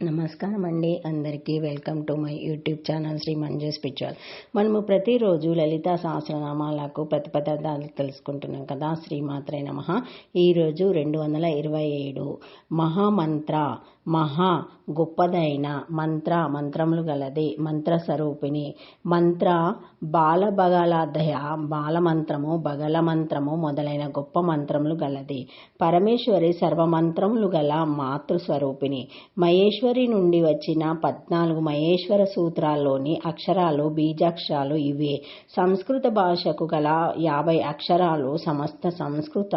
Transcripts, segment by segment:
నమస్కారం అండి. అందరికీ welcome to my YouTube channel Shri Manju spiritual. మనము ప్రతిరోజు లలితా సహస్రనామాలకు ప్రతిపదార్థాలు తెలుసుకుంటున్నాం కదా. శ్రీమాత్రే నమః. ఈరోజు 227 మహామంత్ర. మహా గొప్పదైన మంత్రములు గలది, మంత్ర స్వరూపిణి. మంత్ర బాలబగలాదయ, బాలమంత్రము, బగల మంత్రము మొదలైన గొప్ప మంత్రములు గలది. పరమేశ్వరి సర్వమంత్రములు గల మాతృస్వరూపిణి. మహేశ్వరి నుండి వచ్చిన 14 మహేశ్వర సూత్రాల్లోని అక్షరాలు, బీజాక్షరాలు ఇవే. సంస్కృత భాషకు గల 50 అక్షరాలు సమస్త సంస్కృత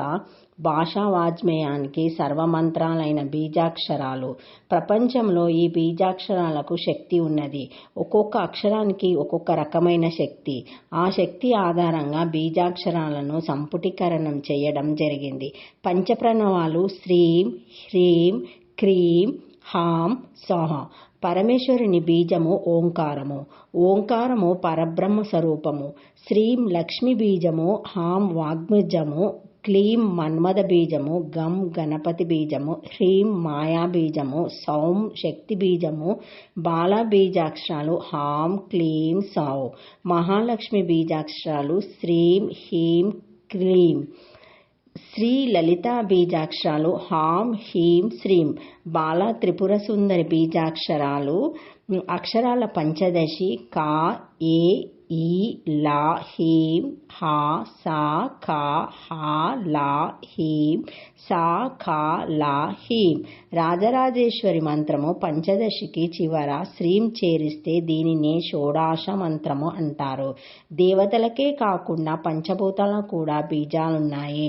భాషావాజ్మయానికి సర్వమంత్రాలైన బీజాక్షరాలు. ప్రపంచంలో ఈ బీజాక్షరాలకు శక్తి ఉన్నది. ఒక్కొక్క అక్షరానికి ఒక్కొక్క రకమైన శక్తి. ఆ శక్తి ఆధారంగా బీజాక్షరాలను సంపుటీకరణం చేయడం జరిగింది. పంచప్రణవాలు శ్రీం, హ్రీం, క్రీం, హాం, సహ. పరమేశ్వరుని బీజము ఓంకారము. ఓంకారము పరబ్రహ్మ స్వరూపము. శ్రీం లక్ష్మి బీజము, హాం వాగ్బీజము, క్లీం మన్మథ బీజము, గం గణపతి బీజము, హ్రీం మాయా బీజము, సౌం శక్తి బీజము. బాల బీజాక్షరాలు హాం, క్లీం, సౌ. మహాలక్ష్మి బీజాక్షరాలు శ్రీం, హీం, క్లీం. శ్రీ లలితా బీజాక్షరాలు హాం, హీం, శ్రీం. బాల త్రిపుర సుందరి బీజాక్షరాలు అక్షరాల పంచదశి కా, ఏ, ఈ, లా, హీం, హా, సా, ఖా, హా, లా, హీం, సా, ఖా, లా, హీం. రాజరాజేశ్వరి మంత్రము పంచదశికి చివర శ్రీం చేరిస్తే దీనినే షోడాశ మంత్రము అంటారు. దేవతలకే కాకుండా పంచభూతాలకు కూడా బీజాలున్నాయి.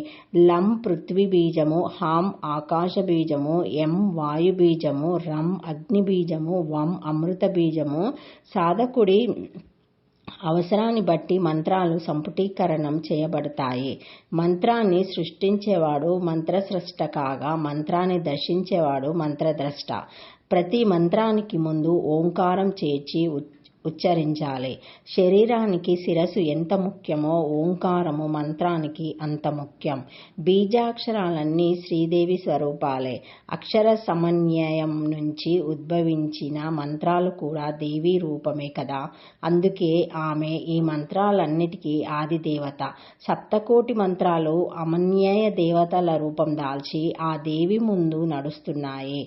లం పృథ్వీ బీజము, హాం ఆకాశ బీజము, ఎం వాయు బీజము, రం అగ్ని బీజము, వం అమృత బీజము. సాధకుడి అవసరాన్ని బట్టి మంత్రాలు సంపుటీకరణం చేయబడతాయి. మంత్రాన్ని సృష్టించేవాడు మంత్రస్రష్ట కాగా మంత్రాన్ని దర్శించేవాడు మంత్రద్రష్ట. ప్రతి మంత్రానికి ముందు ఓంకారం చేర్చి ఉచ్చరించాలి. శరీరానికి శిరస్సు ఎంత ముఖ్యమో ఓంకారము మంత్రానికి అంత ముఖ్యం. బీజాక్షరాలన్నీ శ్రీదేవి స్వరూపాలే. అక్షర సమన్వయం నుంచి ఉద్భవించిన మంత్రాలు కూడా దేవీ రూపమే కదా. అందుకే ఆమె ఈ మంత్రాలన్నిటికీ ఆది దేవత. సప్తకోటి మంత్రాలు అమన్యయ దేవతల రూపం దాల్చి ఆ దేవి ముందు నడుస్తున్నాయి,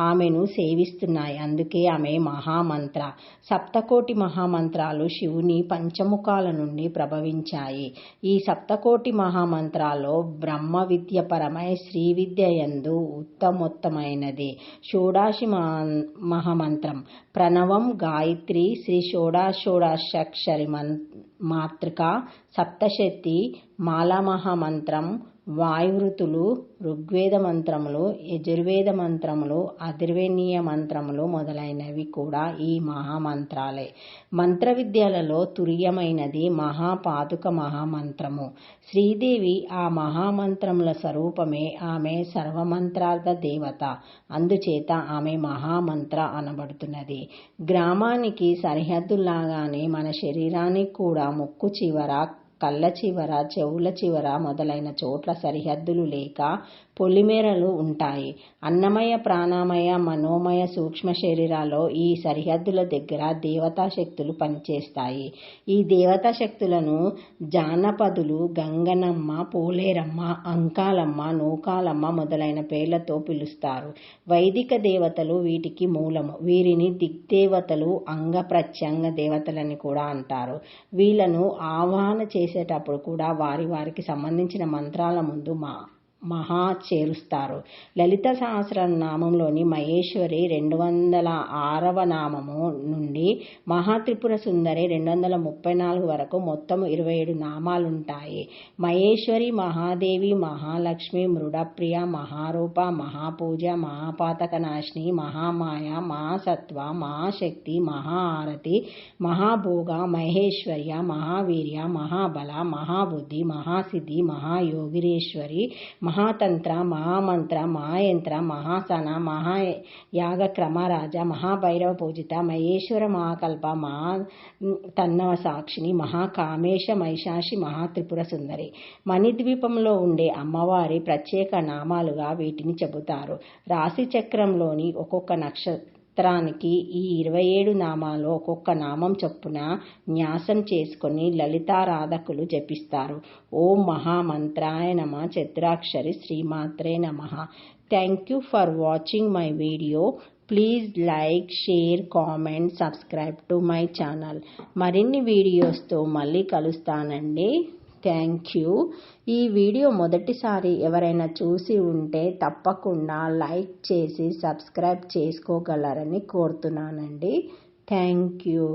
ఆమెను సేవిస్తున్నాయి. అందుకే ఆమె మహామంత్ర. సప్తకోటి మహామంత్రాలు శివుని పంచముఖాల నుండి ప్రభవించాయి. ఈ సప్తకోటి మహామంత్రాల్లో బ్రహ్మ విద్య పరమై శ్రీ విద్య యందు ఉత్తమోత్తమైనది షోడాశి మహామంత్రం. ప్రణవం, గాయత్రి, శ్రీ షోడాశోడాక్షరి మాతృక, సప్తశతి, మాలామహామంత్రం, వాయువృతులు, ఋగ్వేద మంత్రములు, యజుర్వేద మంత్రములు, అథర్వణీయ మంత్రములు మొదలైనవి కూడా ఈ మహామంత్రాలే. మంత్ర విద్యలలో తుర్యమైనది మహాపాదుక మహామంత్రము. శ్రీదేవి ఆ మహామంత్రముల స్వరూపమే. ఆమె సర్వమంత్రార్థ దేవత. అందుచేత ఆమె మహామంత్ర అనబడుతున్నది. గ్రామానికి సరిహద్దులాగానే మన శరీరానికి కూడా ముక్కు చివర, కళ్ళ చివర, చెవుల చివర మొదలైన చోట్ల సరిహద్దులు లేక పొలిమేరలు ఉంటాయి. అన్నమయ, ప్రాణమయ, మనోమయ సూక్ష్మ శరీరాల్లో ఈ సరిహద్దుల దగ్గర దేవతా శక్తులు పనిచేస్తాయి. ఈ దేవతా శక్తులను జానపదులు గంగనమ్మ, పోలేరమ్మ, అంకాలమ్మ, నూకాలమ్మ మొదలైన పేర్లతో పిలుస్తారు. వైదిక దేవతలు వీటికి మూలము. వీరిని దిగ్దేవతలు, అంగ ప్రత్యంగ దేవతలని కూడా అంటారు. వీళ్ళను ఆవాహన చేసేటప్పుడు కూడా వారికి సంబంధించిన మంత్రాల ముందు మహా చేరుస్తారు. లలిత సహస్రనామంలోని మహేశ్వరి 206వ నామము నుండి మహాత్రిపుర సుందరి 234 వరకు మొత్తం 27 నామాలుంటాయి. మహేశ్వరి, మహాదేవి, మహాలక్ష్మి, మృడప్రియ, మహారూప, మహాపూజ, మహాపాతకనాశిని, మహామాయ, మహాసత్వ, మహాశక్తి, మహాఆరతి, మహాభోగ, మహేశ్వర్య, మహావీర్య, మహాబల, మహాబుద్ధి, మహాసిద్ధి, మహాయోగిరేశ్వరి, మహాతంత్ర, మహామంత్ర, మహాయంత్ర, మహాసన, మహాయాగక్రమరాజ, మహాభైరవ పూజిత, మహేశ్వర, మహాకల్ప, మహాతన్నవ సాక్షిని, మహాకామేశ, మహిషాసి, మహాత్రిపుర సుందరి. మణిద్వీపంలో ఉండే అమ్మవారి ప్రత్యేక నామాలుగా వీటిని చెబుతారు. రాశి చక్రంలోని ఒక్కొక్క మంత్రానికి ఈ 27 నామాలు ఒక్కొక్క నామం చొప్పున న్యాసం చేసుకొని లలితారాధకులు జపిస్తారు. ఓం మహామంత్రాయ నమః. చతురాక్షరి శ్రీమాత్రే నమః. Thank you for watching my video. Please like, share, comment, subscribe to my channel. మరిన్ని వీడియోస్తో మళ్ళీ కలుస్తానండి. Thank you. ఈ వీడియో మొదటిసారి ఎవరైనా చూసి ఉంటే తప్పకుండా లైక్ చేసి సబ్స్క్రైబ్ చేసుకోగలరని కోరుతున్నానండి. Thank you.